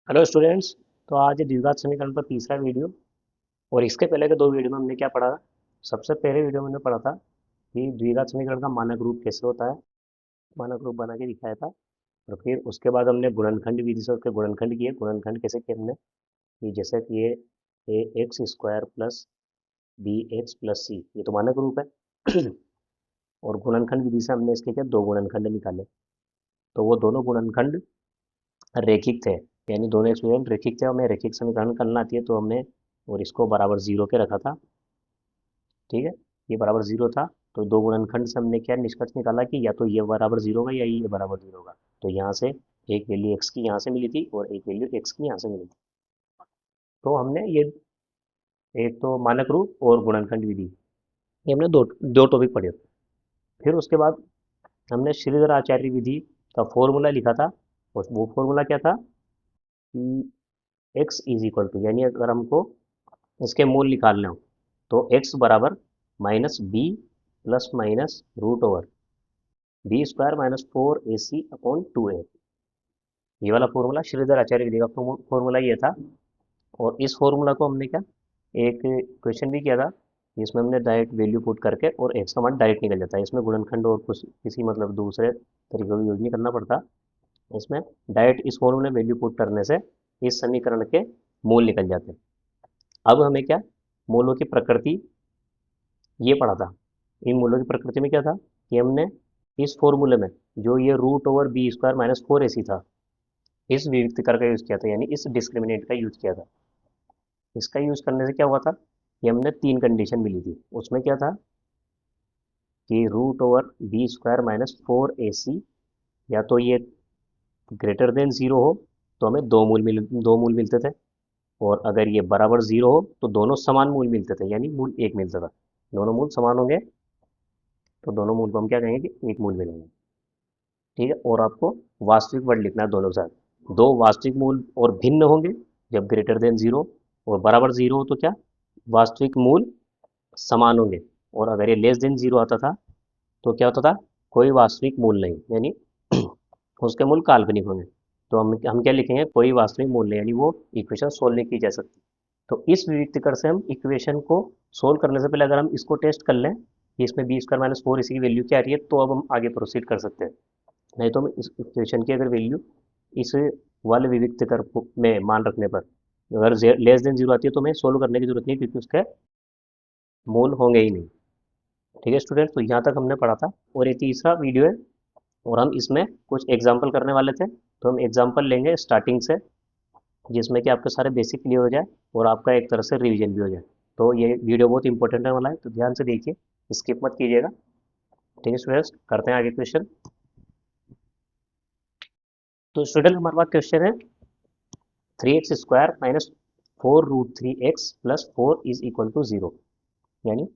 Hello students. तो आज ये द्विघात समीकरण पर तीसरा वीडियो। और इसके पहले के दो वीडियो में हमने क्या पढ़ा था? सबसे पहले वीडियो में हमने पढ़ा था कि द्विघात समीकरण का मानक रूप कैसे होता है, मानक रूप बना के दिखाया था। और फिर उसके बाद हमने गुणनखंड विधि से उसके गुणनखंड किए। गुणनखंड कैसे किए हमने? कि जैसे कि ये a x square plus b x plus c, ये तो मानक रूप है। और गुणनखंड विधि से हमने इसके क्या दो गुणनखंड निकाले। तो वो दोनों गुणनखंड रैखिक थे, यानी दोनों एक्सपेरिमेंट रैखिक थे। हमें रैखिक समीकरण करना आती है तो हमने और इसको बराबर जीरो के रखा था। ठीक है, ये बराबर जीरो था। तो दो गुणनखंड से हमने क्या निष्कर्ष निकाला कि या तो ये बराबर जीरो होगा या ये बराबर जीरो होगा। तो यहाँ से एक वैल्यू एक्स की यहाँ से मिली थी और एक वैल्यू एक्स की यहाँ से मिली थी। तो हमने ये एक तो मानक रूप और गुणनखंड विधि, ये हमने दो दो टॉपिक पढ़े। फिर उसके बाद हमने श्रीधर आचार्य विधि का फॉर्मूला लिखा था। और वो फॉर्मूला क्या था कि एक्स इज इक्वल टू, यानी अगर हमको इसके मूल निकालने हो तो x बराबर minus B plus minus root over B square minus 4ac/2a। ये वाला फॉर्मूला श्रीधर आचार्य विधि का फॉर्मूला ये था। और इस फॉर्मूला को हमने क्या एक क्वेश्चन भी किया था जिसमें हमने डायरेक्ट वैल्यू पुट करके और एक्स का मान डायरेक्ट निकल जाता है। इसमें गुणनखंड और कुछ किसी मतलब दूसरे तरीकों का यूज नहीं करना पड़ता। इसमें डायरेक्ट इस फॉर्मूले में वैल्यू पुट करने से इस समीकरण के मूल निकल जाते हैं। अब हमें क्या मूलों की प्रकृति ये पढ़ा था। इन मूलों की प्रकृति में क्या था कि हमने इस फॉर्मूले में जो ये root over B square minus 4ac था, इस विविक्तकर का यूज किया था, यानी इस डिस्क्रिमिनेंट का यूज किया था। इसका यूज करने से क्या हुआ था कि हमने तीन कंडीशन मिली थी। उसमें क्या था कि root over B square minus 4ac या तो ये ग्रेटर देन जीरो हो तो हमें दो मूल मिलते थे। और अगर ये बराबर जीरो हो तो दोनों समान मूल मिलते थे, यानी मूल एक मिलता था। दोनों मूल समान होंगे तो दोनों मूल को हम क्या कहेंगे कि एक मूल मिलेंगे। ठीक है, और आपको वास्तविक वर्ड लिखना है दोनों साथ। दो वास्तविक मूल और भिन्न होंगे जब ग्रेटर देन जीरो, और बराबर जीरो हो तो क्या वास्तविक मूल समान होंगे। और अगर ये लेस देन जीरो आता था तो क्या होता था कोई वास्तविक मूल नहीं, यानी उसके मूल काल्पनिक होंगे। तो हम क्या लिखेंगे कोई वास्तविक मूल नहीं, यानी वो इक्वेशन सोल्व नहीं की जा सकती। तो इस विविक्तकर से हम इक्वेशन को सोल्व करने से पहले अगर हम इसको टेस्ट कर लें कि इसमें बी स्क्वायर माइनस फोर इसी की वैल्यू क्या आ रही है, तो अब हम आगे प्रोसीड कर सकते हैं। नहीं तो हम इस इक्वेशन की अगर वैल्यू इस वाले विविक्त कर में मान रखने पर अगर लेस देन जीरो आती है तो हमें सोल्व करने की जरूरत नहीं, क्योंकि उसके मूल होंगे ही नहीं। ठीक है स्टूडेंट, तो यहाँ तक हमने पढ़ा था। और ये तीसरा वीडियो है और हम इसमें कुछ एग्जाम्पल करने वाले थे। तो हम एग्जाम्पल लेंगे स्टार्टिंग से, जिसमें कि आपके सारे बेसिक क्लियर हो जाए और आपका एक तरह से रिवीजन भी हो जाए। तो ये वीडियो बहुत इंपॉर्टेंट है वाला है, तो ध्यान से देखिए, स्किप मत कीजिएगा। ठीक है स्टूडेंट्स, करते हैं आगे क्वेश्चन। तो स्टूडेंट हमारे पास क्वेश्चन है 3x² minus 4√3x plus 4 is equal to 0। यानी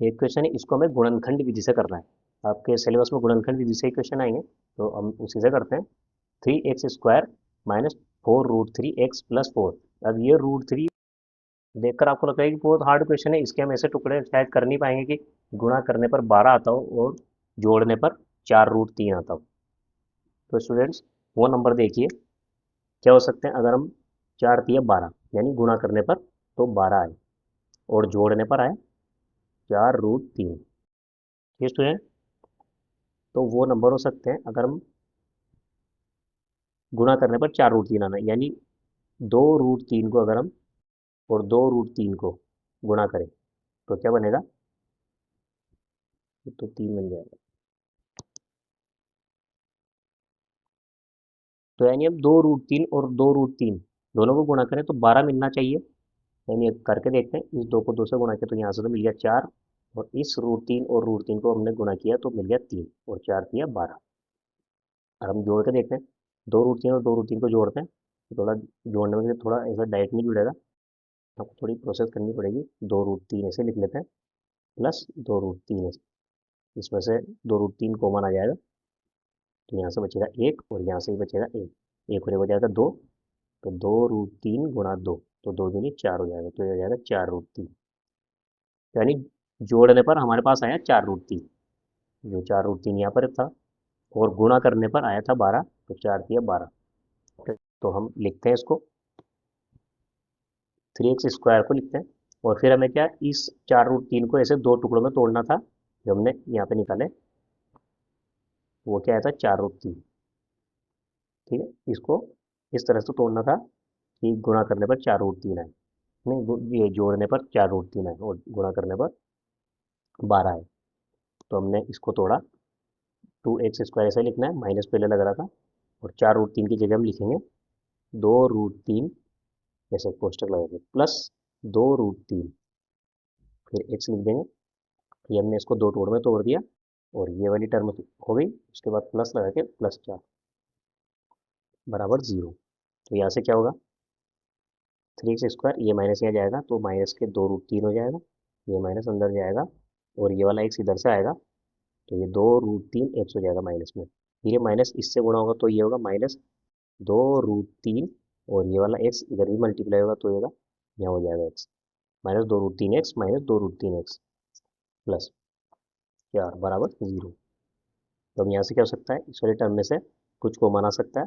एक क्वेश्चन है, इसको हमें गुणनखंड विधि से करना है। आपके सिलेबस में गुणनखंड विधि से ही क्वेश्चन आएंगे, तो हम उसी से करते हैं। 3x² minus 4√3x plus 4। अब ये √3 देखकर आपको लगता है कि बहुत हार्ड क्वेश्चन है, इसके हम ऐसे टुकड़े शायद कर नहीं पाएंगे कि गुणा करने पर 12 आता हो और जोड़ने पर 4√3 आता हो। तो स्टूडेंट्स वो नंबर देखिए क्या हो सकते हैं। अगर हम 4×3 = 12, यानी गुणा करने पर तो 12 आए और जोड़ने पर आए 4√3। ठीक है स्टूडेंट, तो वो नंबर हो सकते हैं अगर हम गुणा करने पर 4√3 आना, यानी 2√3 को अगर हम और 2√3 को गुणा करें तो क्या बनेगा, तो 3 बन जाएगा। तो यानी अब 2√3 और 2√3 दोनों को गुणा करें तो 12 मिलना चाहिए। यानी अब करके देखते हैं, इस 2 को 2 से गुणा किया तो यहाँ से तो मिल गया 4, और इस √3 और √3 को हमने गुणा किया तो मिल गया 3, और 4×3 = 12। अब हम जोड़ के देखते हैं, 2√3 और 2√3 को जोड़ते हैं तो थोड़ा जोड़ने में थोड़ा ऐसा डायरेक्ट नहीं जुड़ेगा, आपको थोड़ी प्रोसेस करनी पड़ेगी। 2√3 ऐसे लिख लेते हैं प्लस 2√3 ऐसे, इसमें से 2√3 कॉमन आ जाएगा तो यहाँ से बचेगा 1 और यहाँ से भी बचेगा 1, 1 और 1 हो जाएगा 2। तो 2√3 × 2, तो 2×2 = 4 हो जाएगा, तो ये हो जाएगा 4√3। यानी जोड़ने पर हमारे पास आया 4√3, जो 4√3 यहाँ पर था, और गुणा करने पर आया था 12, तो 4×3 = 12। तो हम लिखते हैं इसको 3x² को लिखते हैं। और फिर हमें क्या, इस 4√3 को ऐसे दो टुकड़ों में तोड़ना था, जो हमने यहाँ पे निकाले, वो क्या आया था 4√3। ठीक है, इसको इस तरह से तोड़ना था कि गुणा करने पर 4√3 आए, नहीं ये जोड़ने पर 4√3 आए और गुणा करने पर 12 आए। तो हमने इसको तोड़ा, 2x² ऐसे लिखना है, माइनस पहले लग रहा था, और 4√3 की जगह हम लिखेंगे 2√3, ऐसे कोष्टक लगाएंगे, प्लस 2√3, फिर x लिख देंगे। ये हमने इसको दो टुकड़ों में तोड़ दिया और ये वाली टर्म हो गई। उसके बाद प्लस लगा के +4 बराबर 0। तो यहाँ से क्या होगा, 3x², ये माइनस यहाँ जाएगा तो माइनस के 2√3 हो जाएगा, ये माइनस अंदर जाएगा और ये वाला x इधर से आएगा, तो ये 2√3 x हो जाएगा माइनस में। फिर ये माइनस इससे गुणा होगा तो ये होगा -2√3, और ये वाला x इधर भी मल्टीप्लाई होगा तो ये होगा, यहाँ हो जाएगा x, -2√3x -2√3x प्लस 4 बराबर 0। तो अब यहाँ से क्या हो सकता है, इस वाले टर्म में से कुछ कॉमन आ सकता है,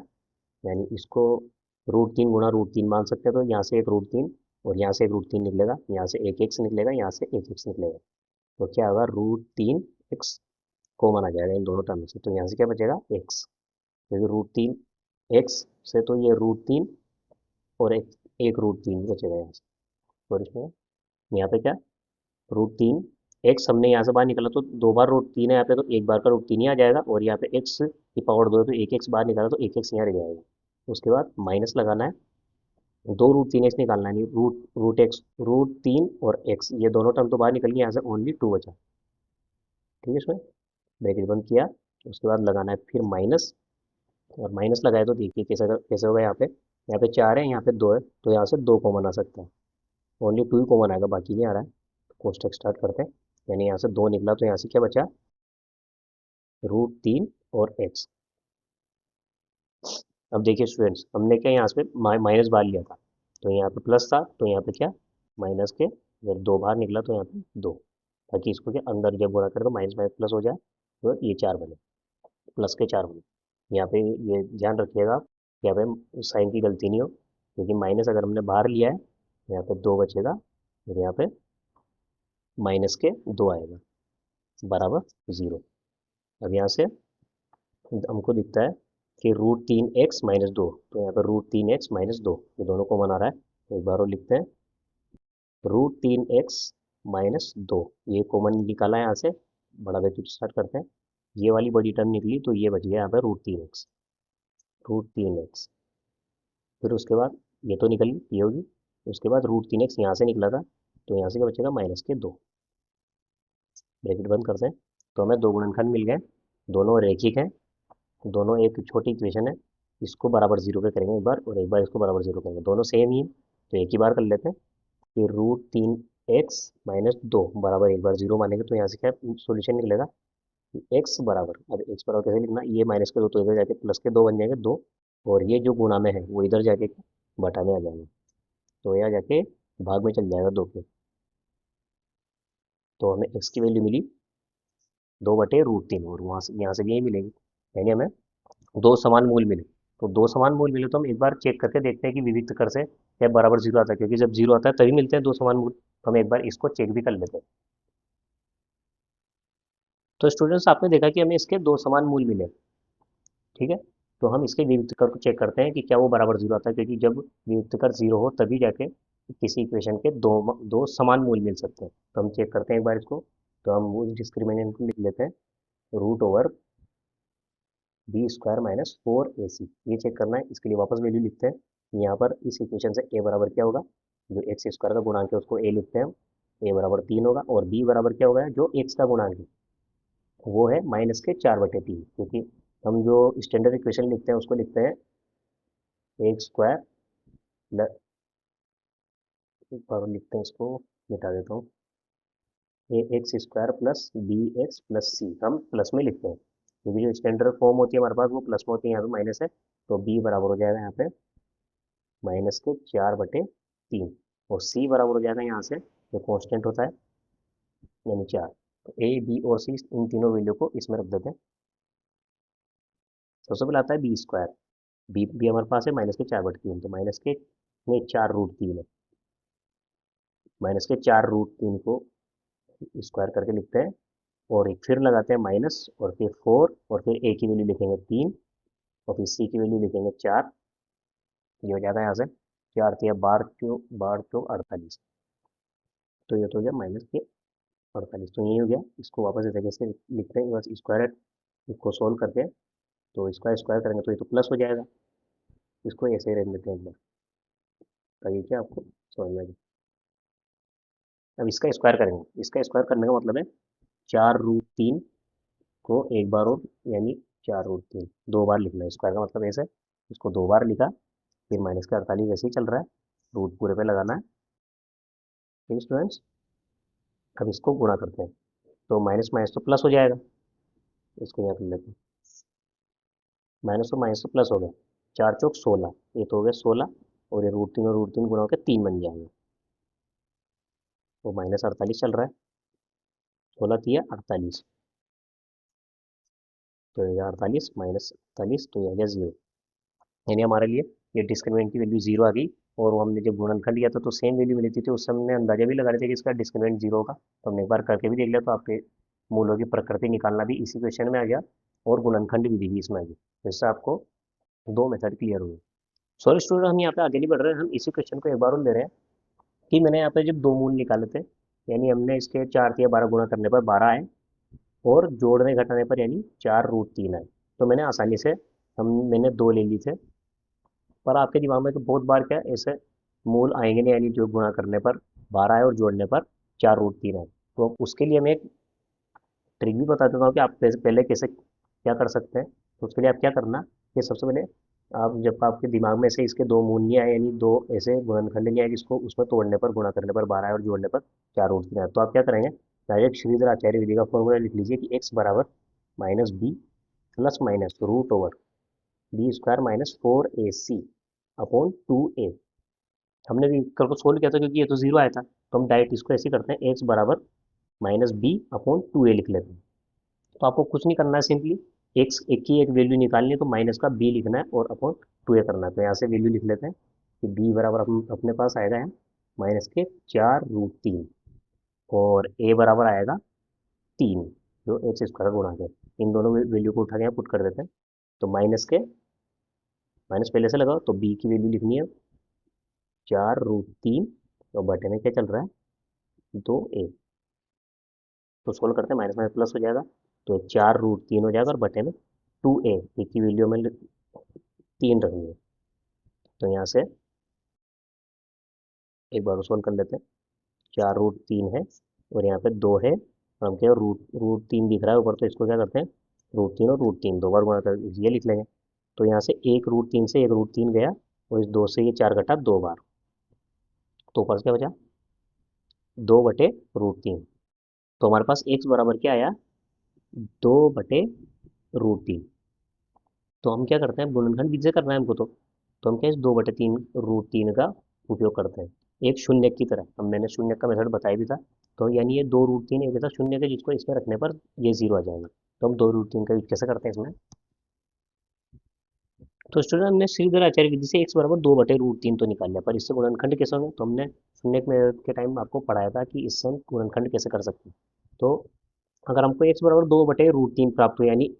यानी इसको √3 गुणा √3 मान सकते हैं। तो यहाँ से एक √3 और यहाँ से एक √3 निकलेगा, यहाँ से एक x निकलेगा, यहाँ से एक x निकलेगा, तो क्या होगा, √3x कॉमन आ जाएगा इन दोनों टर्म में से। तो यहाँ से क्या बचेगा, x, क्योंकि √3x से तो ये √3 और एक √3 बचेगा यहाँ से। और इसमें यहाँ पे क्या, √3 x हमने यहाँ से बाहर निकाला तो दो बार √3 है यहाँ पे, तो एक बार का √3 ही आ जाएगा, और यहाँ पे x की पावर 2 है तो एक x बाहर निकाला तो एक x यहाँ रह जाएगा। उसके बाद माइनस लगाना है, दो √3x निकालना है, नहीं रूट एक्स, √3 और x ये दोनों टर्म तो बाहर निकल गए, यहाँ से ओनली 2 बचा। ठीक है, इसमें ब्रैकेट बंद किया, उसके बाद लगाना है फिर माइनस, और माइनस लगाए तो देखिए कैसे कैसे होगा, यहाँ पे 4 है, यहाँ पे 2 है, तो यहाँ से 2 कॉमन आ सकता है, ओनली 2 ही कॉमन आएगा, बाकी नहीं आ रहा है। तो कोष्टक स्टार्ट करते हैं, यानी यहाँ से 2 निकला तो यहाँ से क्या बचा, √3 और x। अब देखिए स्टूडेंट्स, हमने क्या यहाँ पे माइनस बाहर लिया था, तो यहाँ पे प्लस था, तो यहाँ पे क्या, माइनस के जब 2 बाहर निकला तो यहाँ पे 2, ताकि इसको क्या अंदर जब गुणा करें तो माइनस माइनस प्लस हो जाए, तो ये 4 बने, प्लस के 4 बने। यहाँ पे ये ध्यान रखिएगा कि यहाँ पे साइन की गलती नहीं हो, क्योंकि माइनस अगर हमने बाहर लिया है तो यहाँ पे 2 बचेगा, और यहाँ पे माइनस के 2 आएगा बराबर 0। अब यहाँ से हमको दिखता है कि √3x-2, तो यहाँ पर √3x-2 ये दोनों कॉमन आ रहा है, तो एक बार और लिखते हैं, √3x-2 ये कॉमन निकाला है यहाँ से, बड़ा ब्रैकेट स्टार्ट करते हैं, ये वाली बड़ी टर्म निकली तो ये बच गया यहाँ पर √3x। फिर उसके बाद ये तो निकली, ये होगी, उसके बाद √3x यहाँ से निकला था, तो यहाँ से क्या बचेगा, -2, ब्रैकेट बंद करते हैं। तो हमें दो गुणनखंड मिल गए, दोनों रैखिक हैं, दोनों एक छोटी इक्वेशन है, इसको बराबर 0 पे करेंगे एक बार, और एक बार इसको बराबर 0 करेंगे, दोनों सेम ही है, तो एक ही बार कर लेते हैं कि √3x-2 बराबर एक बार 0 मानेंगे, तो यहाँ से क्या सोल्यूशन निकलेगा, x बराबर, अब x बराबर कैसे लिखना, ये माइनस के 2 तो इधर जाके प्लस के 2 बन जाएंगे 2, और ये जो गुणा में है वो इधर जाके बटाने आ जाएंगे, तो यहाँ जाके भाग में चल जाएगा 2 के, तो हमें x की वैल्यू मिली 2/√3, और वहाँ से यहाँ से भी यही मिलेगी, यानी हमें दो समान मूल मिले। तो दो समान मूल मिले तो हम एक बार चेक करके देखते हैं कि विविक्त कर से क्या बराबर 0 आता है, क्योंकि जब 0 आता है तभी मिलते हैं दो समान मूल, तो हम एक बार इसको चेक भी कर लेते हैं। तो स्टूडेंट्स, आपने देखा कि हमें इसके दो समान मूल मिले, ठीक है, तो हम इसके विविक्त कर को चेक करते हैं कि क्या वो बराबर 0 आता है, क्योंकि जब विविक्त कर 0 हो तभी जाके किसी इक्वेशन के दो समान मूल मिल सकते हैं। तो हम चेक करते हैं एक बार इसको, तो हम वो डिस्क्रिमिनेंट को लिख लेते हैं, √b² - 4ac, ये चेक करना है, इसके लिए वापस वैल्यू लिखते हैं। यहाँ पर इस इक्वेशन से a बराबर क्या होगा, जो x² का गुणांक है उसको a लिखते हैं, a बराबर 3 होगा, और b बराबर क्या होगा, जो x का गुणांक है वो है -4/3, क्योंकि हम जो स्टैंडर्ड इक्वेशन लिखते हैं उसको लिखते हैं a² प्लस, एक बार लिखते हैं इसको, मिटा देता हूँ, ax² प्लस bx+c, हम प्लस में लिखते हैं, क्योंकि जो स्टैंडर्ड फॉर्म होती है हमारे पास वो प्लस में होती है, यहाँ पे माइनस है, तो b बराबर हो जाएगा यहाँ पे -4/3, और c बराबर हो जाएगा यहाँ से, जो कांस्टेंट होता है, यानी 4। तो a b और c इन तीनों वैल्यू को इसमें रख देते हैं। सबसे पहले आता है b², बी हमारे पास है -4/3, तो माइनस के नहीं 4√3 है, -4√3 को स्क्वायर करके लिखते हैं, और एक फिर लगाते हैं माइनस, और फिर 4, और फिर ए की वैल्यू लिखेंगे 3, और फिर सी की वैल्यू लिखेंगे 4। ये हो जाता है यहाँ से 4 × 12 = 48, तो ये तो हो गया -48। तो यही हो गया, इसको वापस इस तरीके से लिखते हैं बस स्क्वायर इसको सोल्व करके, तो इसका स्क्वायर करेंगे तो ये तो प्लस हो जाएगा, इसको ऐसे ही रहने देते हैं एक बार, ताकि क्या आपको समझ में आ जाए। अब इसका स्क्वायर करेंगे, इसका स्क्वायर करने का मतलब है 4√3 को एक बार और, यानी 4√3 दो बार लिखना है, स्क्वायर का मतलब ऐसे, इसको दो बार लिखा, फिर -48 वैसे ही चल रहा है, रूट पूरे पे लगाना है। ठीक स्टूडेंट्स, अब इसको गुणा करते हैं, तो माइनस माइनस तो प्लस हो जाएगा, इसको यहाँ कर लेते हैं, माइनस तो प्लस हो गया, 4 × 4 = 16, ये तो हो गया 16, और ये √3 और √3 गुणा होकर 3 बन जाएंगे, तो -48 चल रहा है, 16×3 = 48, तो ये 48 -48, तो ये आ गया 0, यानी हमारे लिए ये डिस्क्रिमिनेंट की वैल्यू 0 आ गई। और वो हमने जब गुणनखंड किया था तो सेम वैल्यू मिली थी, तो उस समय हमने अंदाजा भी लगा रहे थे कि इसका डिस्क्रिमिनेंट 0 होगा, तो हमने एक बार करके भी देख लिया, तो आपके मूलों की प्रकृति निकालना भी इसी क्वेश्चन में आ गया, और गुणनखंड विधि भी इसमें आ गई, तो इससे आपको दो मेथड क्लियर हुए। सॉरी स्टूडेंट, हम यहाँ पे आगे नहीं बढ़ रहे हैं, हम इसी क्वेश्चन को एक बार और ले रहे हैं, कि मैंने यहाँ पे जब दो मूल निकाले थे, यानी हमने इसके 4×12 गुणा करने पर 12 आए, और जोड़ने घटाने पर यानी 4√3 आए, तो मैंने आसानी से मैंने दो ले ली थे, पर आपके दिमाग में तो बहुत बार क्या ऐसे मूल आएंगे नहीं, यानी जो गुणा करने पर 12 आए और जोड़ने पर 4√3 आए, तो उसके लिए मैं एक ट्रिक भी बता देता हूँ कि आप पहले कैसे क्या कर सकते हैं। तो उसके लिए आप क्या करना, कि सबसे पहले आप जब आपके दिमाग में से इसके दो मूल नहीं आए, यानी दो ऐसे गुणनखंड नहीं आए जिसको उसमें तोड़ने पर गुणा करने पर 12 आए और जोड़ने पर 4√3 आए, तो आप क्या करेंगे, डायरेक्ट श्रीधर आचार्य विधि का फॉर्मूला लिख लीजिए कि x बराबर -b प्लस माइनस √बी² - 4ac अपॉन 2a। हमने भी कल को सोल्व किया था क्योंकि ये तो 0 आया था, तो हम डायरेक्ट इसको ऐसे करते हैं, x बराबर -b/2a लिख लेते हैं। तो आपको कुछ नहीं करना है, सिंपली एक्स एक की एक वैल्यू निकालनी है, तो माइनस का b लिखना है और अपॉन 2a करना है, तो यहाँ से वैल्यू लिख लेते हैं कि b बराबर अपने पास आएगा है -4√3, और a बराबर आएगा 3, जो x² गुणा के, इन दोनों वैल्यू को उठा के यहाँ पुट कर देते हैं, तो माइनस पहले से लगाओ, तो b की वैल्यू लिखनी है 4√3, तो बटे में क्या चल रहा है 2a, तो सोल्व करते हैं, माइनस में प्लस हो जाएगा, तो 4√3 हो जाएगा, और बटे में 2a, ए की वैल्यू में 3 रखनी है, तो यहाँ से एक बार सोल्व कर लेते हैं, 4√3 है और यहाँ पे 2 है, और हम क्या रूट 3 दिख रहा है ऊपर, तो इसको क्या करते हैं, √3 और √3 दो बार गुणा कर ये लिख लेंगे, तो यहाँ से एक √3 गया, और इस 2 से ये 4 घटा 2 बार, तो ऊपर से क्या बचा 2/√3, तो हमारे पास x बराबर क्या आया 2/√3। तो हम क्या करते हैं, गुणनखंड विधि से करना है हमको, तो हम क्या इस 2/3√3 का उपयोग करते हैं, एक शून्य की तरह, हम मैंने शून्य का मेथड बताया भी था, तो यानी ये 2√3 एक ऐसा शून्य है जिसको इसमें रखने पर ये 0 आ जाएगा, तो हम 2√3 का यूज कैसे करते हैं इसमें। तो स्टूडेंट, हमने श्रीधर आचार्य विधि से x बराबर 2/√3 तो निकाल लिया, पर इससे गुणनखंड कैसे होंगे, तो हमने शून्य के टाइम आपको पढ़ाया था कि इससे हम गुणनखंड कैसे कर सकते हैं। तो अगर हमको x बराबर 2/√3 प्राप्त हो, यानी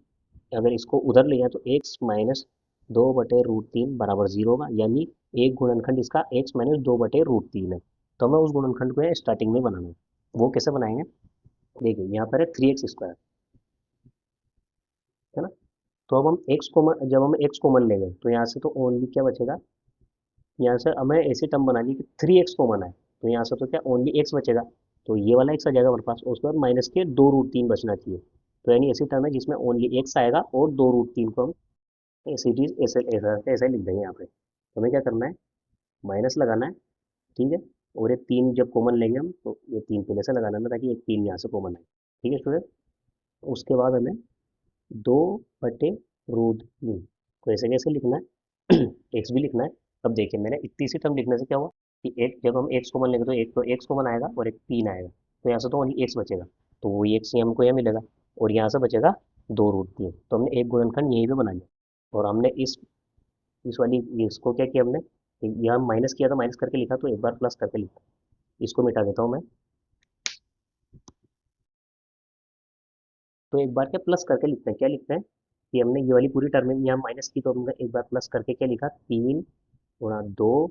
अगर इसको उधर ले जाए तो x माइनस 2/√3 बराबर 0 होगा, यानी एक गुणनखंड इसका x माइनस 2/√3 है, तो हमें उस गुणनखंड को यहाँ स्टार्टिंग में बनाना है, वो कैसे बनाएंगे, देखिए यहाँ पर है 3x², है ना, तो अब हम x कॉमन, जब हम x कॉमन लेंगे तो यहाँ से तो ओनली क्या बचेगा, यहाँ से हमें ऐसी टर्म बनानी कि 3x कॉमन है, तो यहाँ से तो क्या ओनली x बचेगा, तो ये वाला x आ जाएगा हमारे पास, और उसके बाद माइनस के 2√3 बचना चाहिए, तो यानी ऐसी टर्म है जिसमें ओनली x आएगा और 2√3 को हम ऐसे चीज ऐसे ऐसा ऐसा लिख देंगे यहाँ पे, तो हमें क्या करना है, माइनस लगाना है, ठीक है, और ये 3 जब कॉमन लेंगे हम, तो ये 3 पहले से लगाना है ताकि एक 3 यहाँ से कॉमन आए, ठीक है स्टूडेंट। उसके बाद हमें 2/√3 को ऐसे कैसे लिखना है एक्स भी लिखना है। अब देखिए मैंने इतनी सी टर्म लिखने से क्या हुआ कि एक जब हम एक्स कॉमन लेंगे तो एक तो एक्स कॉमन आएगा और एक 3 आएगा, तो यहाँ से तो ओनली एक्स बचेगा, तो वही एक्स ही हमको यहाँ मिलेगा, और यहाँ से बचेगा 2√3, तो हमने एक गुणनखंड यहीं पे बना लिया, और हमने इस इस वाली इसको क्या किया हमने, यहाँ माइनस किया था, माइनस करके लिखा, तो एक बार प्लस करके लिखा। इसको मिटा देता हूँ मैं। तो एक बार क्या प्लस करके लिखते हैं, क्या लिखते हैं कि हमने ये वाली पूरी टर्म यहाँ माइनस की, तो हमने एक बार प्लस करके क्या लिखा, 3 × 2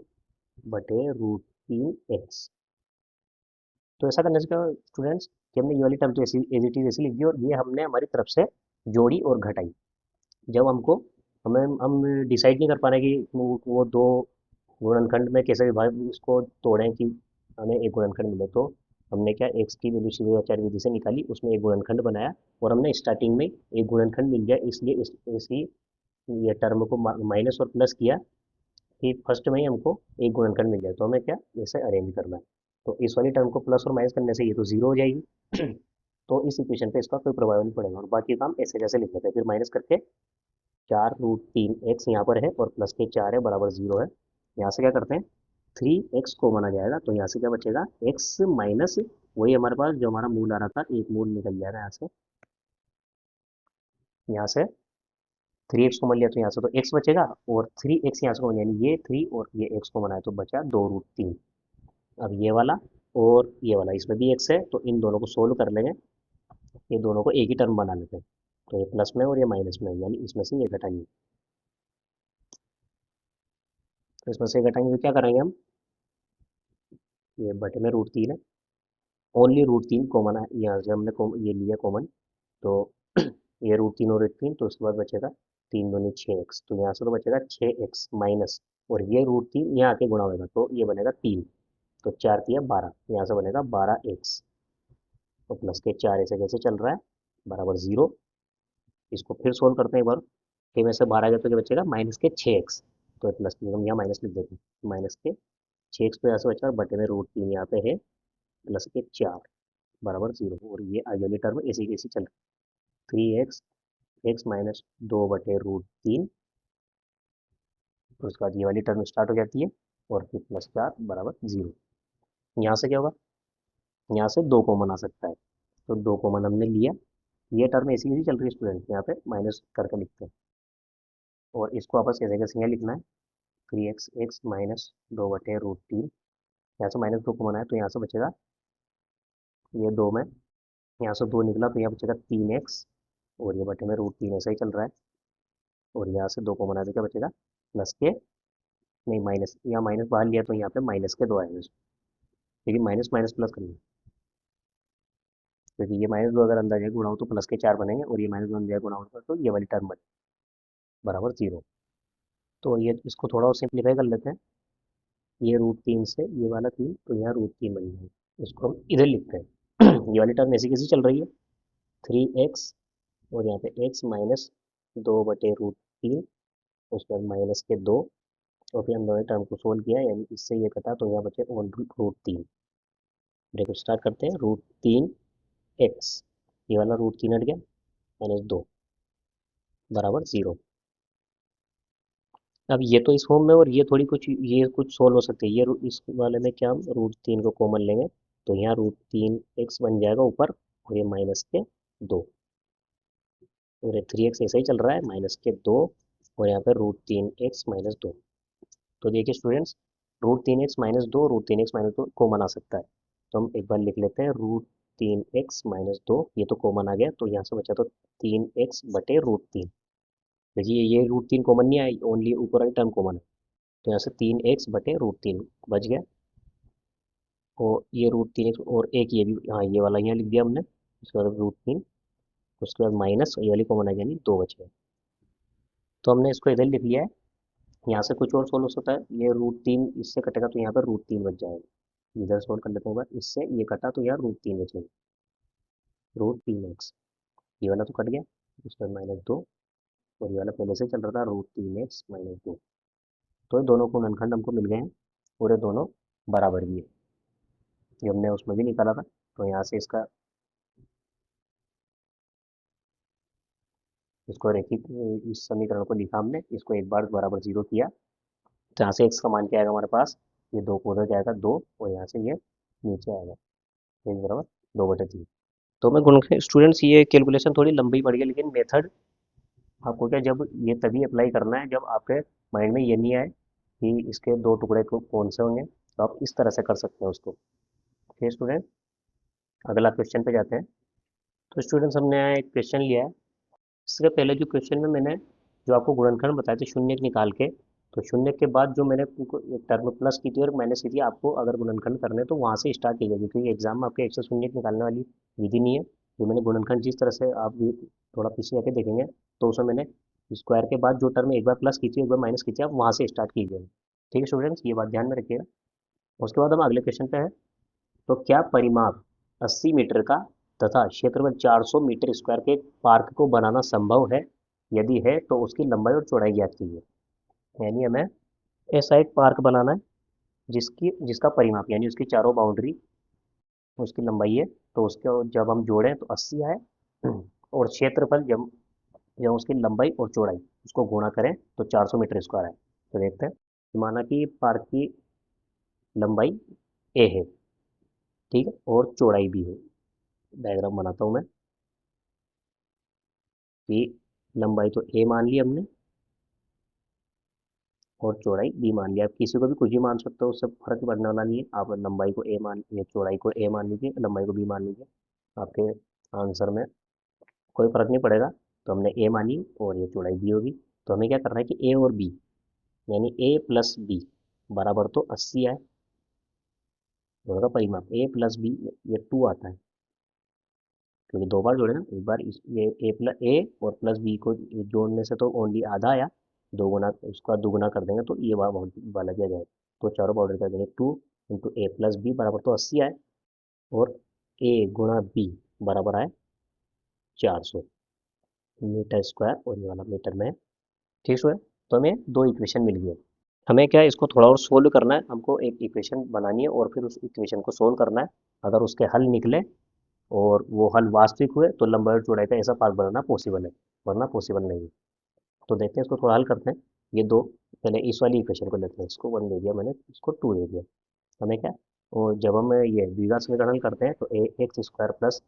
√3x। तो ऐसा करने से क्या स्टूडेंट्स कि हमने ये वाली टर्म तो ऐसी एज इट इज ऐसी लिख दी, और ये हमने हमारी तरफ से जोड़ी और घटाई। जब हमको हमें हम डिसाइड नहीं कर पा रहे कि वो दो गुणनखंड में कैसे विभाग इसको तोड़ें कि हमें एक गुणनखंड मिले, तो हमने क्या एक्स की वैल्यू सीधे विधि से निकाली, उसमें एक गुणनखंड बनाया, और हमने स्टार्टिंग में एक गुणनखंड मिल गया, इसलिए इसी ये टर्म को माइनस और प्लस किया कि फर्स्ट में ही हमको एक गुणनखंड मिल जाए, तो हमें क्या इसे अरेंज करना है। तो इस वाली टर्म को प्लस और माइनस करने से ये तो जीरो हो जाएगी। तो इस इक्वेशन पे इसका कोई प्रभाव नहीं पड़ेगा, और बाकी काम ऐसे जैसे लिख लेते हैं। फिर माइनस करके 4 √3x यहाँ पर है, और प्लस के 4 है बराबर जीरो है। यहाँ से क्या करते हैं, 3x कॉमन आ जाएगा, तो यहाँ से क्या बचेगा, x माइनस वही हमारे पास जो हमारा मूल आ रहा था, एक मूल निकल जाएगा यहाँ से 3x कॉमन लिया, तो यहाँ से तो x बचेगा, और 3x यहाँ से कॉमन, यानी ये 3 और ये x कॉमन आया, तो बचा 2 √3। अब ये वाला और ये वाला, इसमें भी x है, तो इन दोनों को सोल्व कर लेंगे, ये दोनों को एक ही टर्म बना लेते हैं। तो ये प्लस में और ये माइनस में, यानी इसमें से ये घटाएंगे, तो इसमें से घटाएंगे तो क्या करेंगे हम, ये बटे में √3 है, ओनली √3 कॉमन है, यहाँ से हमने ये लिया कॉमन, तो ये √3 और 3, तो उसके बाद बचेगा 3 × 2 = 6x, तो यहाँ से तो बचेगा 6x माइनस, और ये √3 यहाँ आके गुणा होगा, तो ये बनेगा 3, तो 4×3 = 12, यहाँ से बनेगा 12x, तो प्लस के 4 ऐसे कैसे चल रहा है बराबर जीरो। इसको फिर सोल्व करते हैं एक बार, के में से 12 गया तो क्या बचेगा, -6x, तो प्लस हम यहाँ माइनस लिख देते हैं, -6x, तो यहाँ से बचा बटे में √3 यहाँ पे है, प्लस के 4 बराबर जीरो, और ये आगे वाली टर्म ऐसी कैसी चल रही, 3x, x माइनस 2/√3, उसके बाद ये वाली टर्म स्टार्ट हो जाती है, और फिर +4 बराबर जीरो। यहाँ से क्या होगा, यहाँ से 2 कॉमन आ सकता है, तो 2 कॉमन हमने लिया, ये टर्म ऐसी कैसी चल रही है स्टूडेंट, यहाँ पे माइनस करके लिखते हैं, और इसको आपस कैसे कैसे यहाँ लिखना है, 3x, x माइनस 2/√3, यहाँ से -2 कॉमन आया, तो यहाँ से बचेगा ये 2 में, यहाँ से 2 निकला, तो यहाँ बचेगा 3x, और ये बटे में √3 ऐसा ही चल रहा है, और यहाँ से 2 कॉमन आया, तो क्या बचेगा, प्लस के, नहीं माइनस, यहाँ माइनस बाहर लिया, तो यहाँ पे -2 आएंगे, लेकिन माइनस माइनस प्लस करेंगे, क्योंकि ये -2 अगर अंदर जाए गुणा हो तो प्लस के 4 बनेंगे, और ये -2 अंदर जाए गुणा हो तो ये वाली टर्म बने बराबर जीरो। तो ये इसको थोड़ा और सिंप्लीफाई कर लेते हैं, ये √3 से ये वाला 3, तो यहाँ √3 बन जाएगा, इसको हम इधर लिखते हैं। ये वाली टर्म ऐसी कैसी चल रही है, 3x, और यहाँ पे x माइनस 2/√3, उसके बाद -2, और फिर हम दोनों टर्म को सोल्व किया, यानी इससे ये कटा, तो यहाँ बचे ओन √3। ब्रेक स्टार्ट करते हैं, √3x, ये वाला √3 हट गया, -2 बराबर जीरो। अब ये तो इस फॉर्म में, और ये थोड़ी कुछ ये कुछ सोल्व हो सकती है, ये इस वाले में क्या हम √3 को कॉमन लेंगे, तो यहाँ √3x बन जाएगा ऊपर, और ये -2, और ये 3x ऐसा ही चल रहा है, -2, और यहाँ पे √3x-2। तो देखिए स्टूडेंट्स, √3x-2, √3x-2 कॉमन आ सकता है, तो हम एक बार लिख लेते हैं, √3x-2, ये तो कॉमन आ गया, तो यहाँ से बचा तो 3x/√3। देखिए ये √3 कॉमन नहीं आई, ओनली ऊपर वाली टर्म कॉमन है, तो यहाँ से 3x/√3 बच गया, और ये √3x, और एक ये भी, हाँ ये वाला यहाँ लिख दिया हमने, उसके बाद √3, उसके बाद माइनस, ये वाली कॉमन आ गई, यानी 2 बच गया, तो हमने इसको इधर लिख लिया है। यहाँ से कुछ और सोल्व हो सकता है, ये √3 इससे कटेगा, तो यहाँ पर √3 बच जाएगा, इधर सोल्व कर लेते हैं, इससे ये कटा, तो यहाँ √3 बचेगा, √3x, ये वाला तो कट गया, उसके बाद -2, और ये वाला पहले से चल रहा था, √3x-2, तो ये दोनों गुणनखंड हमको मिल गए हैं, और ये दोनों बराबर भी है, ये हमने उसमें भी निकाला था, तो यहाँ से इसको रेखिक, इस समीकरण को लिखा हमने, इसको एक बार बराबर जीरो किया, तो यहाँ से x का मान क्या आएगा हमारे पास, ये 2 को उधर जाएगा 2, और यहाँ से ये नीचे आएगा, x बराबर 2/3। तो मैं गुण स्टूडेंट्स, ये कैलकुलेशन थोड़ी लंबी पड़ गई, लेकिन मेथड आपको क्या, जब ये तभी अप्लाई करना है जब आपके माइंड में ये नहीं आए कि इसके दो टुकड़े कौन से होंगे, तो आप इस तरह से कर सकते हैं उसको। ठीक है स्टूडेंट, अगला क्वेश्चन पे जाते हैं। तो स्टूडेंट्स, हमने यहाँ एक क्वेश्चन लिया है। इससे पहले जो क्वेश्चन में मैंने जो आपको गुणनखंड बताए थे शून्य निकाल के, तो शून्य के बाद जो मैंने उनको एक टर्म प्लस की थी और माइनस की थी, आपको अगर गुणनखंड करने हैं तो वहाँ से स्टार्ट कीजिए, क्योंकि एग्जाम में आपके एक से शून्य निकालने वाली विधि नहीं है। जो मैंने गुणनखंड जिस तरह से आप भी थोड़ा पीछे जाके देखेंगे, तो उसमें मैंने स्क्वायर के बाद जो टर्म एक बार प्लस की थी एक बार माइनस की थी, आप वहाँ से स्टार्ट कीजिए। ठीक है स्टूडेंट्स, ये बात ध्यान में रखिएगा। उसके बाद हम अगले क्वेश्चन पे है। तो क्या परिमाप 80 मीटर का तथा क्षेत्रफल 400 मीटर स्क्वायर के पार्क को बनाना संभव है? यदि है तो उसकी लंबाई और चौड़ाई ज्ञात कीजिए। यानी हमें ऐसा एक पार्क बनाना है जिसकी जिसका परिमाप यानी उसकी चारों बाउंड्री, उसकी लंबाई है, तो उसके जब हम जोड़ें तो 80 आए, और क्षेत्रफल जब जब उसकी लंबाई और चौड़ाई उसको गुणा करें तो 400 मीटर स्क्वायर है। तो देखते हैं, माना कि पार्क की लंबाई ए है, ठीक है, और चौड़ाई भी है। डायग्राम बनाता हूँ मैं कि लंबाई तो ए मान ली हमने और चौड़ाई बी मान लिया। आप किसी को भी कुछ ही मान सकते हो, उससे फर्क पड़ने वाला नहीं है। आप लंबाई को ए मान या चौड़ाई को ए मान लीजिए, लंबाई को बी मान लीजिए, आपके आंसर में कोई फर्क नहीं पड़ेगा। तो हमने ए मानी और ये चौड़ाई बी होगी। तो हमें क्या करना है कि ए और बी यानी ए प्लस बी बराबर तो 80 है। दोनों का परिमाप ए प्लस बी, ये 2 आता है, क्योंकि दो बार जोड़े ना, एक बार ये ए प्लस ए और प्लस बी को जोड़ने से तो ओनली आधा आया, दो गुना उसका दुगुना कर देंगे तो ये वाला किया जाएगा। तो चारों पाउडर कर देंगे 2 × A + B बराबर तो 80 आए, और ए गुणा बी बराबर आए 400 मीटर स्क्वायर, और ये वाला मीटर में है। ठीक है, तो हमें दो इक्वेशन मिल गई। हमें क्या है, इसको थोड़ा और सोल्व करना है, हमको एक इक्वेशन बनानी है और फिर उस इक्वेशन को सोल्व करना है। अगर उसके हल निकले और वो हल वास्तविक हुए तो लंबाई और चौड़ाई का ऐसा पार्क बनाना पॉसिबल है, वरना पॉसिबल नहीं है। तो देखते हैं, इसको थोड़ा हल करते हैं। ये दो, पहले इस वाली इक्वेशन को लेते हैं, इसको 1 दे दिया मैंने, इसको 2 दे दिया। हमें क्या, और जब हम ये द्विघात समीकरण हल करते हैं तो a x square plus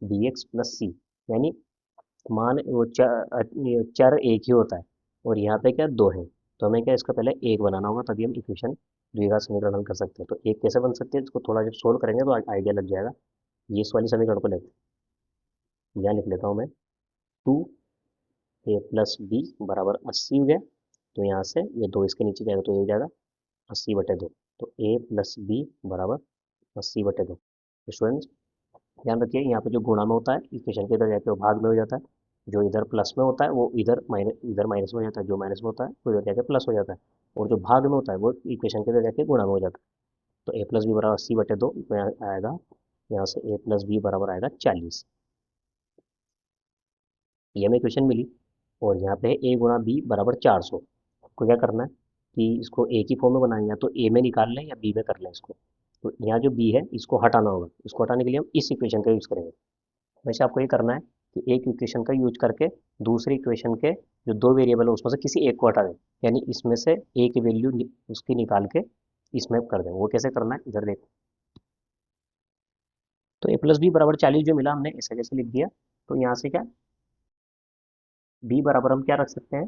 b x plus c, यानी मान वो चर एक ही होता है और यहाँ पे क्या दो है, तो हमें क्या इसका पहले एक बनाना होगा, तभी हम इक्वेशन द्विघात समीकरण हल कर सकते हैं। तो एक कैसे बन सकते हैं, इसको थोड़ा जब सोल्व करेंगे तो आइडिया लग जाएगा। ये इस वाली समीकरण को लेते हैं, यहाँ लिख लेता हूँ मैं, 2A + B बराबर 80 हो गया। तो यहाँ से ये दो इसके नीचे जाएगा तो ये हो जाएगा 80/2। तो A + B बराबर 80/2। स्टूडेंट्स ध्यान रखिए, यहाँ पे जो गुणा में होता है इक्वेशन के इधर जाके वो भाग में हो जाता है, जो इधर प्लस में होता है वो इधर माइनस में हो जाता है, जो माइनस में होता है वो इधर जाके प्लस हो जाता है, और जो भाग में होता है वो इक्वेशन के इधर जाके गुणा में हो जाता है। तो A + B बराबर 80/2, तो यहाँ आएगा, यहाँ से A + B बराबर आएगा 40। ये हमें इक्वेशन मिली। और यहाँ पे ए गुणा बी बराबर 400। आपको क्या करना है कि इसको ए की फॉर्म में बनाएंगे, या तो ए में निकाल लें या बी में कर लें इसको। तो यहाँ जो बी है इसको हटाना होगा, इसको हटाने के लिए हम इस इक्वेशन का यूज़ करेंगे। वैसे आपको ये करना है कि एक इक्वेशन का यूज करके दूसरी इक्वेशन के जो दो वेरिएबल है उसमें से किसी एक को हटा दें, यानी इसमें से ए की वैल्यू उसकी निकाल के इसमें कर दें। वो कैसे करना है इधर देखो। तो A + B बराबर 40 जो मिला हमने ऐसे कैसे लिख दिया। तो यहाँ से क्या, बी बराबर हम क्या रख सकते हैं,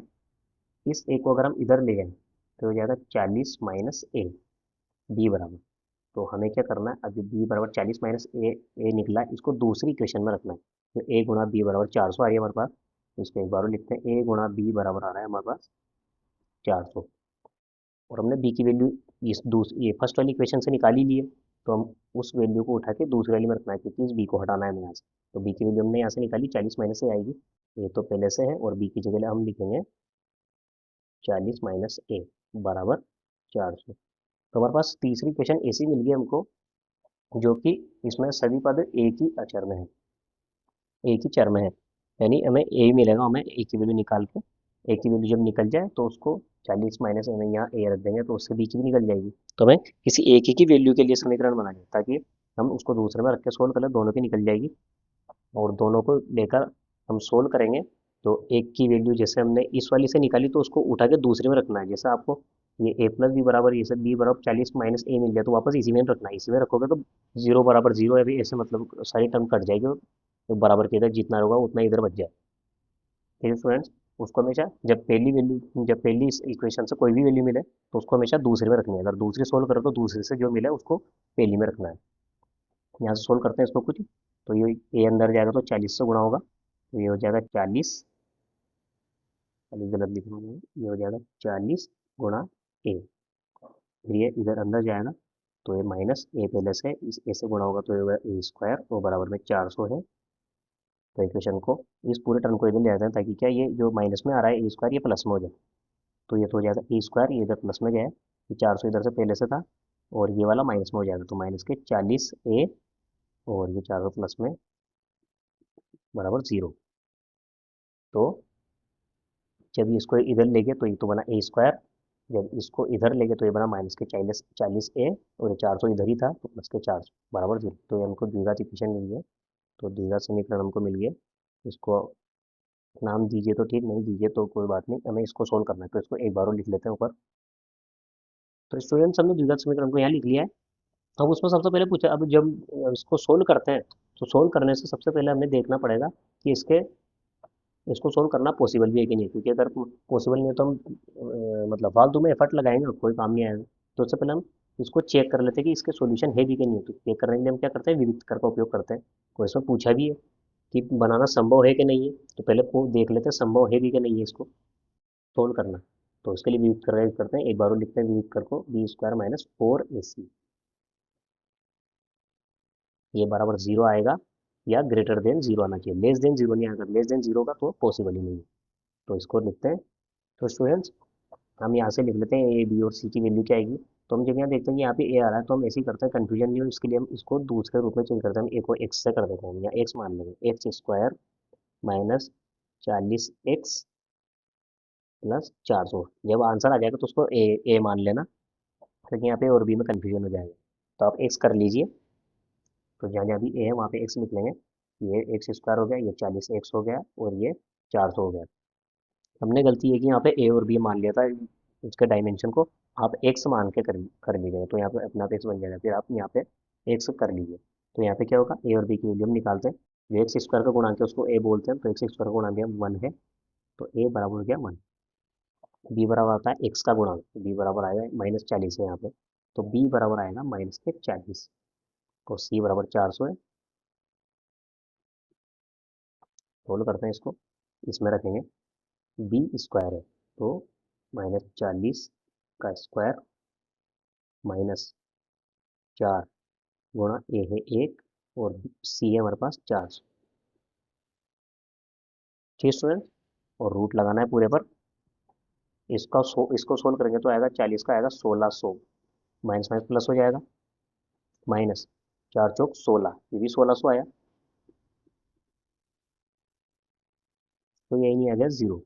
इस ए को अगर हम इधर ले जाएं तो हो जाएगा 40 माइनस ए, बी बराबर। तो हमें क्या करना है, अभी बी बराबर 40 माइनस ए निकला है, इसको दूसरी इक्वेशन में रखना है। तो ए गुणा बी बराबर 400 आ रही है हमारे पास। तो इसको एक बार और लिखते हैं, ए गुणा बी बराबर आ रहा है हमारे पास 400। और हमने बी की वैल्यू ये फर्स्ट वाली इक्वेशन से निकाल ही ली है, तो हम उस वैल्यू को उठा के दूसरी वाली में रखना है, क्योंकि इस बी को हटाना है हमें यहाँ से। तो बी की वैल्यू हमने यहाँ से निकाली, 40 माइनस ए आएगी, ये तो पहले से है, और बी की जगह हम लिखेंगे 40 माइनस ए बराबर 400। तो हमारे पास तीसरी इक्वेशन ऐसी मिल गई हमको, जो कि इसमें सभी पद एक ही अचर में है, एक ही चर में है, यानी हमें ए ही मिलेगा। हमें ए की वैल्यू निकाल के, ए की वैल्यू जब निकल जाए तो उसको 40 माइनस में यहाँ ए रख देंगे, तो उससे बी की भी निकल जाएगी। तो हमें किसी एक ही की वैल्यू के लिए समीकरण बनाना है, ताकि हम उसको दूसरे में रख के सोल्व कर ले, दोनों की निकल जाएगी। और दोनों को लेकर हम सोल्व करेंगे। तो एक की वैल्यू जैसे हमने इस वाली से निकाली तो उसको उठा के दूसरे में रखना है। जैसे आपको ये A + B बराबर, ये सब बी बराबर 40 माइनस ए मिल जाए तो वापस इसी में रखना है। इसी में रखोगे तो जीरो बराबर जीरो है भी, ऐसे मतलब सारी टर्म कट जाएगी, तो बराबर के इधर जितना होगा उतना इधर बच जाए। ठीक है स्टूडेंट्स, उसको हमेशा जब पहली इस इक्वेशन से कोई भी वैल्यू मिले तो उसको हमेशा दूसरे में रखनी है। अगर दूसरी सोल्व करो तो दूसरे से जो मिले उसको पहली में रखना है। यहाँ से सोल्व करते हैं इसको कुछ, तो ये ए अंदर जाएगा तो 40 से गुणा होगा, तो ये हो जाएगा 40, 40 गलत लिख रहा हूँ मैं, ये हो जाएगा 40 गुणा ए। फिर ये इधर अंदर जाएगा तो ये माइनस ए पहले से इस ए से गुणा होगा तो ये होगा ए स्क्वायर और बराबर में 400 है। तो इक्वेशन को, इस पूरे टर्म को इधर ले आते हैं ताकि क्या ये जो माइनस में आ रहा है ए स्क्वायर ये प्लस में हो जाए। तो ये तो हो जाएगा ए स्क्वायर, ये इधर प्लस में गया है, ये 400 इधर से पहले से था और ये वाला माइनस में हो जाएगा, तो माइनस के 40 ए और ये 400 प्लस में बराबर 0। तो जब इसको इधर ले गए तो ये तो बना ए स्क्वायर, जब इसको इधर ले गए तो ये बना माइनस के 40 ए और ये 400 इधर ही था तो प्लस के 400 बराबर 0। तो ये हमको द्विघात इक्वेशन मिल गया। तो द्विघात समीकरण हमको मिल गया। इसको नाम दीजिए तो ठीक, नहीं दीजिए तो कोई बात नहीं, हमें इसको सोल्व करना है तो इसको एक बार और लिख लेते हैं ऊपर। तो स्टूडेंट्स हमने द्विघात समीकरण को यहाँ लिख लिया है। अब उसमें सबसे पहले पूछा, अब जब इसको सोल्व करते हैं तो सोल्व करने से सबसे पहले हमें देखना पड़ेगा कि इसको सोल्व करना पॉसिबल भी है कि नहीं, क्योंकि अगर पॉसिबल नहीं है तो हम मतलब फालतू में एफर्ट लगाएंगे और कोई काम नहीं आएगा। तो उससे पहले हम इसको चेक कर लेते हैं कि इसके सॉल्यूशन है भी कि नहीं है। तो चेक करने के लिए हम क्या करते हैं, विविक्त कर का उपयोग करते हैं। कोई इसमें पूछा भी है कि बनाना संभव है कि नहीं है, तो पहले देख लेते हैं संभव है भी कि नहीं है इसको सोल्व करना। तो इसके लिए विविक्त कर का यूज करते हैं, एक बार और लिखते हैं विविक्त कर को, बी स्क्वायर माइनस 4ac, ये बराबर 0 आएगा या ग्रेटर देन 0 आना चाहिए, लेस देन 0 नहीं आएगा, लेस देन 0 का तो पॉसिबल ही नहीं है। तो इसको लिखते हैं। तो स्टूडेंट्स हम यहाँ से लिख लेते हैं ए बी और सी की वैल्यू क्या आएगी। तो हम जब यहाँ देखते हैं कि यहाँ पे ए आ रहा है तो हम ऐसे ही करते हैं, कन्फ्यूजन नहीं हो इसके लिए हम इसको दूसरे रूप में चेंज करते हैं, हम ए को एक्स से कर देते हैं, या एक्स मान लेंगे, x square minus 40x plus 400। जब आंसर आ जाएगा तो उसको ए मान लेना, क्योंकि यहाँ पे और बी में कन्फ्यूजन हो जाएगा। तो आप एक्स कर लीजिए, तो जहाँ जहाँ भी ए है वहाँ पे एक्स लिख लेंगे। ये एक्स स्क्वायर हो गया, ये 40x हो गया और ये 400 हो गया। हमने गलती है कि यहाँ पे ए और बी मान लिया था इसके डायमेंशन को, आप एक्स मान के कर लीजिएगा तो यहाँ पे अपना एक्स बन जाएगा, फिर आप यहाँ पे एक्स कर लीजिए। तो यहाँ पे क्या होगा, ए और बी की वैल्यू हम निकालते हैं। जो एक्स स्क्वायर का गुणांक है उसको ए बोलते हैं, तो एक्स स्क्वायर का गुणांक है 1 है, तो ए बराबर हो गया 1। बी बराबर आता है एक्स का गुणांक, बी बराबर आएगा -40 है यहाँ पे, तो बी बराबर आएगा -40, तो सी बराबर 400 है। सोल्व करते हैं इसको, इसमें रखेंगे बी स्क्वायर है तो -40 का स्क्वायर माइनस 4 गुणा ए है 1 और सी है हमारे पास 400। ठीक स्टूडेंट, और रूट लगाना है पूरे पर। इसको सोल्व करेंगे तो आएगा 40 का आएगा 1600, माइनस माइनस प्लस हो जाएगा, माइनस 4 चौक 16, ये भी 1600 आया, तो यही नहीं आ गया 0।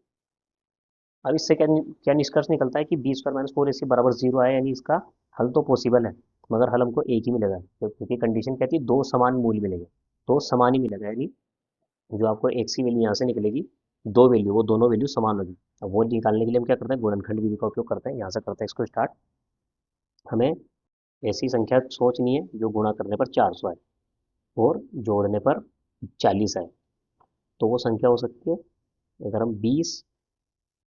अब इससे क्या क्या निष्कर्ष निकलता है कि बी स्क्वायर माइनस 4ac बराबर 0 आया, यानी इसका हल तो पॉसिबल है मगर हल हमको एक ही मिलेगा, क्योंकि कंडीशन क्या थी, दो समान मूल्य मिलेंगे, दो समान ही मिलेगा, यानी जो आपको एक्स की वैल्यू यहाँ से निकलेगी, दो वैल्यू, वो दोनों वैल्यू समान होगी। अब वो निकालने के लिए हम क्या करते हैं, गुणनखंड विधि का उपयोग करते हैं। यहाँ से करते हैं इसको स्टार्ट। हमें ऐसी संख्या सोचनी है जो गुणा करने पर 400 आए और जोड़ने पर 40 आए। तो वो संख्या हो सकती है, अगर हम 20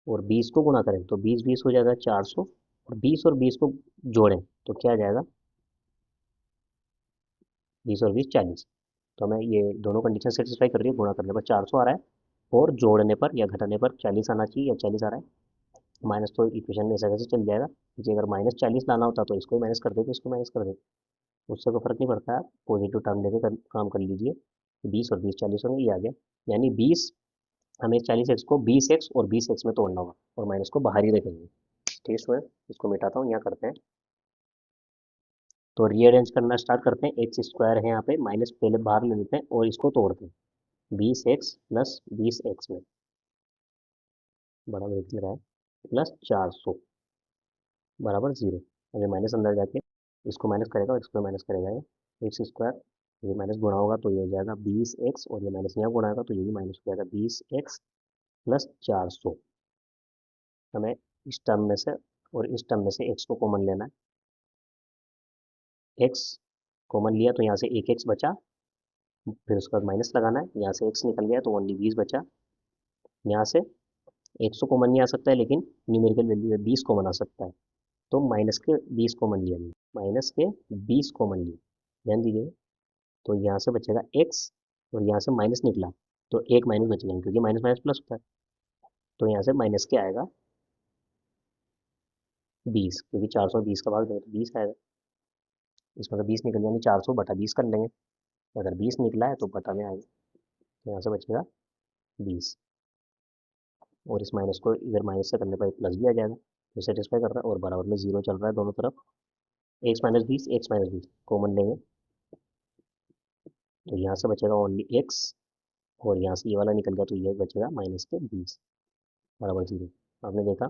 और 20 को गुणा करें तो 20 20 हो जाएगा 400, और 20 को जोड़ें तो क्या आ जाएगा, 20 और 20 40। तो हमें ये दोनों कंडीशन सेटिस्फाई कर रही है, गुणा करने पर 400 आ रहा है और जोड़ने पर या घटाने पर 40 आना चाहिए, या 40 आ रहा है। माइनस तो इक्वेशन में ऐसे वैसे चल जाएगा, जी अगर -40 लाना होता तो इसको माइनस कर देते, इसको माइनस कर देते, उससे कोई फर्क नहीं पड़ता, आप पॉजिटिव टर्म लेके काम कर लीजिए। 20 और 20 40 होंगे, ये आ गया, यानी 20, हमें 40x को 20x और 20x में तोड़ना होगा और माइनस को बाहर ही रखेंगे। ठीक है स्टूडेंट, इसको मिटाता हूँ, यहाँ करते हैं। तो रीअरेंज करना स्टार्ट करते हैं, एक्स स्क्वायर है यहाँ पे, माइनस पहले बाहर ले लेते हैं और इसको तोड़ते हैं, 20x प्लस 20x में बड़ा ब्रेक ले रहा है प्लस 400 बराबर 0। अब ये माइनस अंदर जाके इसको माइनस करेगा और इसको माइनस करेगा, ये एक्स स्क्वायर, ये माइनस गुणा होगा तो ये हो जाएगा 20x और ये माइनस यहाँ गुणा होगा तो ये भी माइनस हो जाएगा 20x प्लस 400। हमें इस टर्म में से और इस टर्म में से x को कॉमन लेना है, x कॉमन लिया तो यहाँ से एक x बचा, फिर उसके बाद माइनस लगाना है, यहाँ से x निकल गया तो ओनली 20 बचा, यहाँ से 100 कॉमन नहीं आ सकता है, लेकिन न्यूमेरिकल वैल्यू है 20 कॉमन आ सकता है। तो माइनस के 20 कॉमन लिए हमने, माइनस के 20 कॉमन लिए, ध्यान दीजिए। तो यहाँ से बचेगा x, और यहाँ से माइनस निकला तो एक माइनस बच गया, क्योंकि माइनस माइनस प्लस होता है। तो यहाँ से माइनस के आएगा 20, क्योंकि 420 का भाग दें तो 20 आएगा। इसमें अगर 20 निकल जाए 400 बटा 20 कर लेंगे, अगर 20 निकला है तो बटा में आएगा, तो यहाँ से बचेगा 20। और इस माइनस को इधर माइनस से करने पर प्लस भी आ जाएगा, तो सेटिस्फाई कर रहा है, और बराबर में जीरो चल रहा है दोनों तरफ। एक्स माइनस बीस कॉमन लेंगे, तो यहाँ से बचेगा ओनली एक्स, और यहाँ से ये वाला निकल गया तो ये बचेगा माइनस के 20 बराबर जीरो। आपने देखा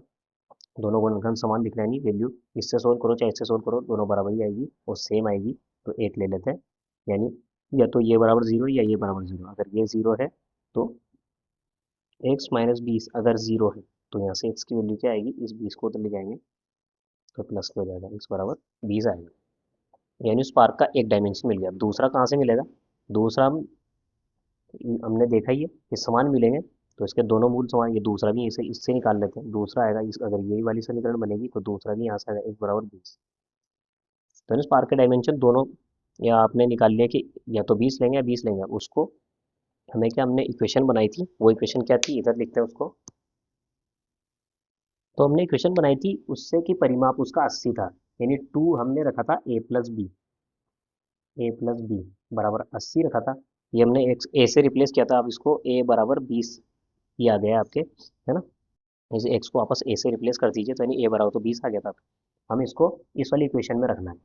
दोनों गुणनखंड समान दिख रहे हैं, नहीं वैल्यू इससे सोल्व करो चाहे इससे सोल्व करो दोनों बराबर ही आएगी और सेम आएगी। तो एक ले लेते हैं, यानी या तो ये बराबर जीरो या ये बराबर जीरो। अगर ये जीरो है तो एक्स माइनस बीस अगर जीरो है तो यहाँ से एक्स की वैल्यू क्या आएगी, इस 20 को उधर ले जाएंगे तो प्लस हो जाएगा, एक्स बराबर 20 आएगा। यानी उस पार्क का एक डायमेंशन मिल गया। अब दूसरा कहाँ से मिलेगा, दूसरा हमने देखा ही है कि समान मिलेंगे, तो इसके दोनों मूल समान, ये दूसरा भी इसे इससे निकाल लेते हैं। दूसरा आएगा इस, अगर यही वाली समीकरण बनेगी तो दूसरा भी यहाँ से आएगा एक बराबर 20। तो इस पार्क के डायमेंशन दोनों, या आपने निकाल लिया कि या तो 20 लेंगे या 20 लेंगे, उसको हमें क्या, हमने इक्वेशन बनाई थी, वो इक्वेशन क्या थी इधर लिखते हैं उसको। तो हमने इक्वेशन बनाई थी उससे कि परिमाप उसका 80 था, यानी 2 हमने रखा था ए प्लस बी बराबर 80 रखा था। ये हमने ए से रिप्लेस किया था, अब इसको ए बराबर 20 ही आ गया आपके, है ना। इसे एक्स को वापस ए से रिप्लेस कर दीजिए, तो यानी ए बराबर तो 20 आ गया था। हम इसको इस वाली इक्वेशन में रखना है,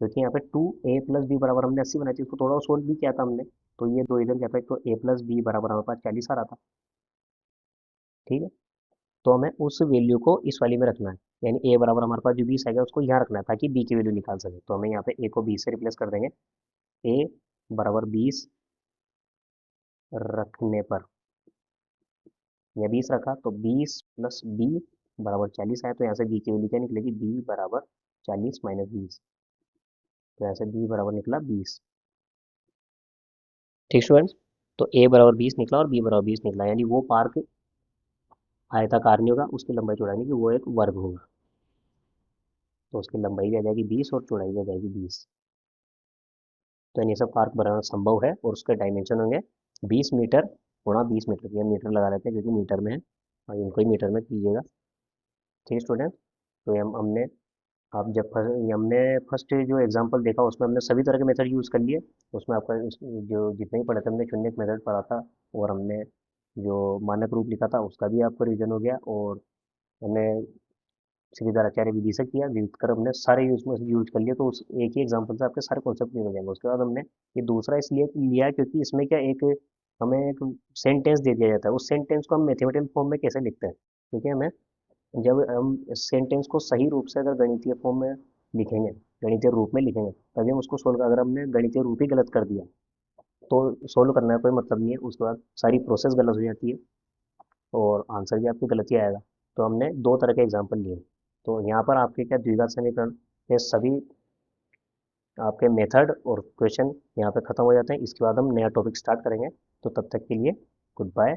क्योंकि यहाँ पे 2a+b बराबर हमने 80 बनाई थी, उसको थोड़ा सोल्व भी किया था हमने। तो ये दो इधर क्या था, तो a+b बराबर हमारे पास 40 आ रहा था, ठीक है। तो हमें उस वैल्यू को इस वाली में रखना है, यानी a बराबर हमारे पास जो 20 आएगा उसको यहाँ रखना है ताकि b की वैल्यू निकाल सके। तो हमें यहाँ पे a को b से रिप्लेस कर देंगे। a बराबर 20 रखने पर, या 20 रखा तो 20 + b बराबर 40 आया, तो यहाँ से b की वैल्यू क्या निकलेगी, b बराबर 40 माइनस 20, तो यहाँ से b बराबर निकला 20। ठीक स्टूडेंट्स, तो a बराबर 20 निकला और b बराबर 20 निकला, यानी वो पार्क आयताकार नहीं होगा, उसकी लंबाई चौड़ाई नहीं कि वो एक वर्ग होगा। तो उसकी लंबाई भी आ जाएगी 20 और चौड़ाई भी आ जाएगी 20। तो यानी सब पार्क बनाना संभव है, और उसके डायमेंशन होंगे 20 मीटर गुणा 20 मीटर, या मीटर लगा लेते हैं क्योंकि मीटर में है, और इनको ही मीटर में कीजिएगा। ठीक है स्टूडेंट, तो हमने आप जब हमने फर्स्ट जो एग्जांपल देखा उसमें हमने सभी तरह के मेथड यूज़ कर लिए। उसमें आपका जो जितने ही पढ़े थे हमने शून्य मेथड पढ़ा था, और हमने जो मानक रूप लिखा था उसका भी आपको रिवीजन हो गया, और हमने श्रीधराचार्य विधि से किया, विविध कर हमने सारे यूज में यूज कर लिए, तो उस एक ही एग्जांपल से आपके सारे कॉन्सेप्ट क्लियर हो जाएंगे। उसके बाद हमने ये दूसरा इसलिए लिया क्योंकि इसमें क्या एक हमें एक सेंटेंस दे दिया जाता है, उस सेंटेंस को हम मैथमेटिकल फॉर्म में कैसे लिखते हैं, क्योंकि हमें जब हम सेंटेंस को सही रूप से अगर गणितीय फॉर्म में लिखेंगे, गणितीय रूप में लिखेंगे, तभी हम उसको सोल्व, अगर हमने गणितीय रूप ही गलत कर दिया तो सोल्व करने का कोई मतलब नहीं है, उसके बाद सारी प्रोसेस गलत हो जाती है और आंसर भी आपकी गलत ही आएगा। तो हमने दो तरह के एग्जाम्पल लिए, तो यहाँ पर आपके क्या द्विघात समीकरण ये सभी आपके मेथड और क्वेश्चन यहाँ पे ख़त्म हो जाते हैं। इसके बाद हम नया टॉपिक स्टार्ट करेंगे, तो तब तक के लिए गुड बाय।